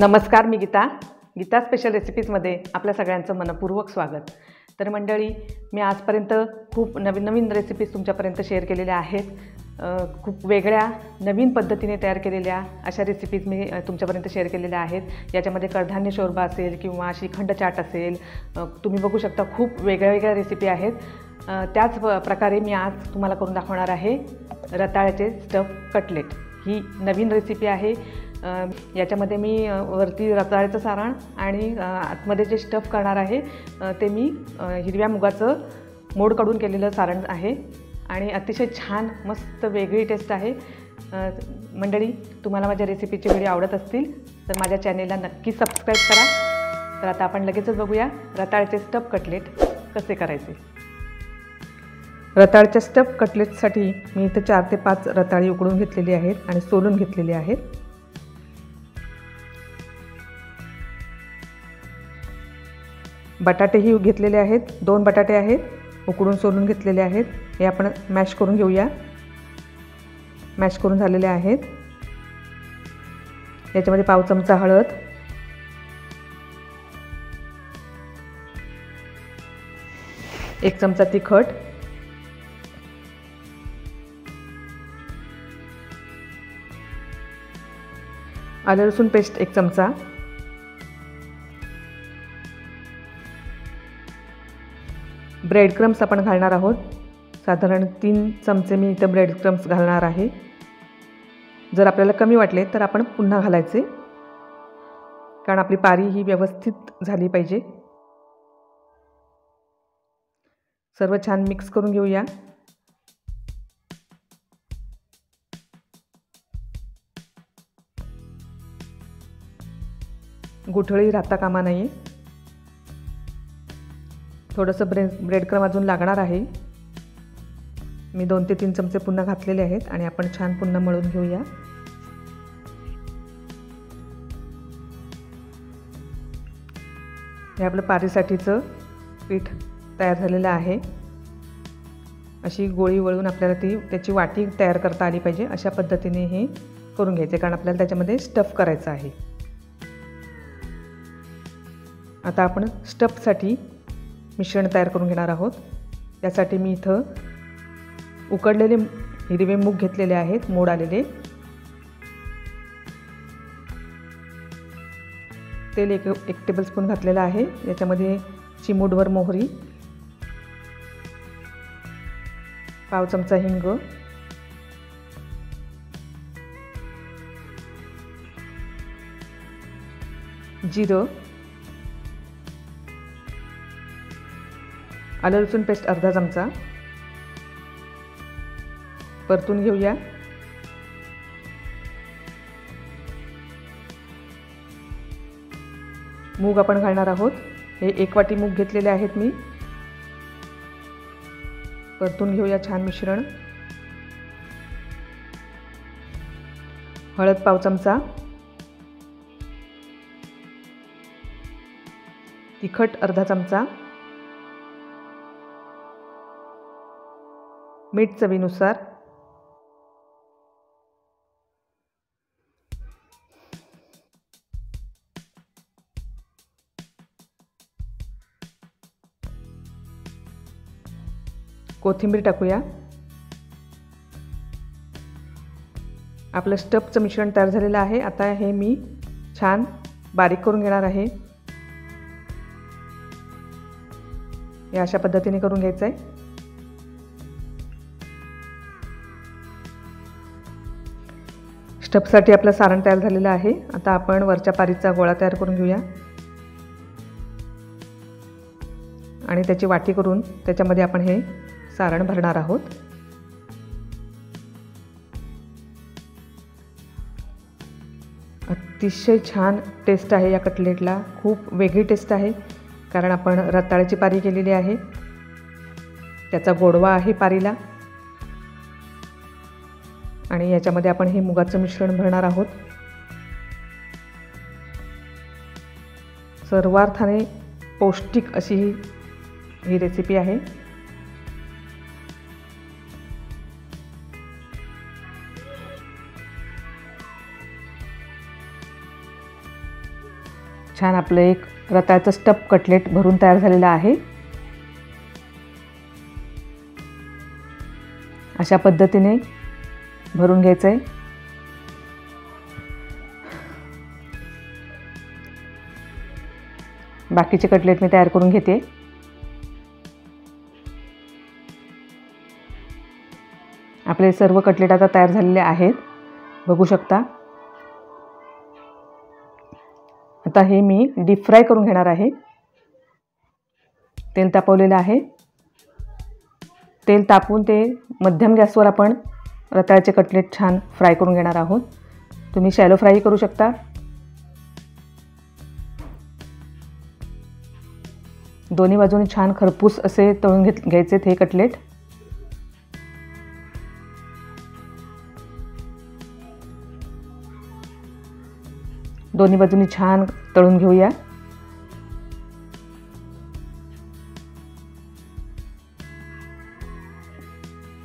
नमस्कार, मी गीता स्पेशल रेसिपीजमध्ये आपल्या सगळ्यांचं मनपूर्वक स्वागत। तर मंडळी, मी आजपर्यंत खूप नवीन रेसिपीज तुमच्यापर्यंत शेअर केलेल्या आहेत। खूप वेगळ्या नवीन पद्धतीने तयार केलेल्या अशा रेसिपीज मी तुमच्यापर्यंत शेअर केलेल्या आहेत। याच्यामध्ये कडधान्य शोरबा असेल किंवा श्रीखंड चाट असेल, तुम्ही बघू शकता खूप वेगळ्या रेसिपी आहेत। त्याच प्रकारे मी आज तुम्हाला करून दाखवणार आहे रताळ्याचे स्टफ कटलेट। ही नवीन रेसिपी आहे। याच्यामध्ये मी वरती रताळ्याचं सारण आणि आतमध्ये जे स्टफ करणार आहे ते मी हिरव्या मुगाचं मोड काढून केलेलं सारण आहे आणि अतिशय छान मस्त वेगळी टेस्ट आहे। मंडळी, तुम्हाला माझ्या रेसिपीचे व्हिडिओ आवडत असतील तर माझ्या चॅनेलला नक्की सबस्क्राईब करा। तर आता आपण लगेचच बघूया रताळ्याचे स्टफ कटलेट कसे करायचे। रताळ्याच्या स्टफ कटलेटसाठी मी इथे 4 ते 5 रताळी उकडून घेतलेली आहेत आणि सोलून घेतलेली आहेत। बटाटेही घेतलेले आहेत, 2 बटाटे आहेत, उकडून सोलून घेतलेले आहेत। हे आपण मॅश करून घेऊया। मॅश करून झालेले आहेत। याच्यामध्ये पाव चमचा हळद, 1 चमचा तिखट, आलं लसूण पेस्ट 1 चमचा, ब्रेड क्रम्स आपण घालणार आहोत। साधारण 3 चमचे मी इथं ब्रेड क्रम्स घालणार आहे। जर आपल्याला कमी वाटले तर आपण पुन्हा घालायचे, कारण आपली पारी ही व्यवस्थित झाली पाहिजे। सर्व छान मिक्स करून घेऊया। गुठळी राहता कामा नये। थोडंसं ब्रेड क्रम अजून लागणार आहे। मी 2 ते 3 चमचे पुन्हा घातलेले आहेत आणि आपण छान पुन्हा मळून घेऊया। हे आपलं पारीसाठीचं पीठ तयार झालेलं आहे। अशी गोळी वळून आपल्याला त्याची वाटी तयार करता आली पाहिजे। अशा पद्धतीने हे करून घ्यायचे, कारण आपल्याला त्याच्यामध्ये स्टफ करायचं आहे। आता आपण स्टफसाठी मिश्रण तयार करून घेणार आहोत। त्यासाठी मी इथं उकडलेले हिरवे मूग घेतलेले आहेत, मोड आलेले। तेल 1 टेबलस्पून घातलेलं आहे। याच्यामध्ये चिमूटभर मोहरी, पाव चमचा हिंग, जिरं, आलं लसूण पेस्ट अर्धा चमचा, परतून घेऊया। मूग आपण घालणार आहोत। हे 1 वाटी मूग घेतलेले आहेत मी। परतून घेऊया छान मिश्रण। हळद पाव चमचा, तिखट अर्धा चमचा, मीठ चवीनुसार, कोथिंबीर टाकूया। आपलं स्टफचं मिश्रण तयार झालेलं आहे। आता हे मी छान बारीक करून घेणार आहे। हे अशा पद्धतीने करून घ्यायचं आहे। स्टफसाठी आपलं सारण तयार झालेलं आहे। आता आपण वरच्या पारीचा गोळा तयार करून घेऊया आणि त्याची वाटी करून त्याच्यामध्ये आपण हे सारण भरणार आहोत। अतिशय छान टेस्ट आहे या कटलेटला। खूप वेगळी टेस्ट आहे, कारण आपण रताळ्याची पारी केलेली आहे। त्याचा गोडवा आहे पारीला आणि याच्यामध्ये आपण हे मुगाचं मिश्रण भरणार आहोत। सर्वार्थाने पौष्टिक अशी ही रेसिपी आहे। छान आपलं एक रताळ्याचं स्टफ कटलेट भरून तयार झालेलं आहे। अशा पद्धतीने भरून घ्यायचं आहे। बाकीचे कटलेट मी तयार करून घेते। आपले सर्व कटलेट आता तयार झालेले आहेत, बघू शकता। आता हे मी डीप फ्राय करून घेणार आहे। तेल तापवलेलं आहे। तेल तापवून ते मध्यम गॅसवर आपण रताळ्याचे कटलेट छान फ्राय करून घेणार आहोत। तुम्ही शॅलो फ्राय करू शकता। दोन्ही बाजूने छान खरपूस असे तळून घ्यायचे हे कटलेट। दोन्ही बाजूनी छान तळून घेऊया।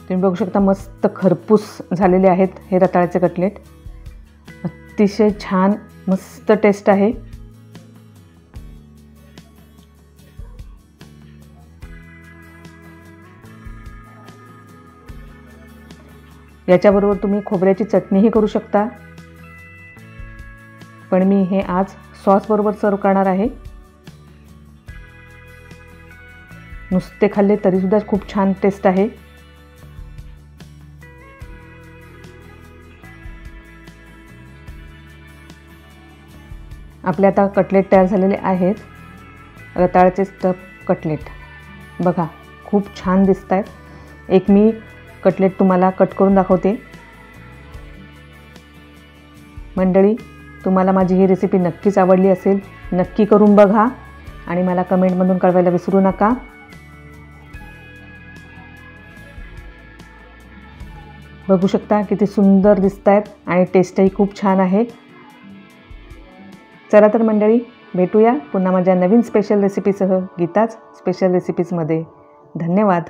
तुम्ही बघू शकता मस्त खरपूस झालेले आहेत हे रताळ्याचे कटलेट। अतिशय छान मस्त टेस्ट आहे। याच्याबरोबर तुम्ही खोबऱ्याची चटणीही करू शकता, पण मी हे आज सॉस बरोबर सर्व करणार आहे। नुसते खाल्ले तरी सुद्धा खूप छान टेस्ट आहे। आपले आता कटलेट तयार झालेले आहेत। रताळ्याचे स्टफ कटलेट बघा खूप छान दिसत आहेत। एक मी कटलेट तुम्हाला कट करून दाखवते। मंडळी, तुम्हाला माझी ही रेसिपी नक्कीच आवडली असेल, नक्की करून बघा आणि मला कमेंटमधून कळवायला विसरू नका। बघू शकता किती सुंदर दिसत आहेत आणि टेस्टही खूप छान आहे। चला तर मंडळी, भेटूया पुन्हा माझ्या नवीन स्पेशल रेसिपीसह गीताज स्पेशल रेसिपीजमध्ये। धन्यवाद।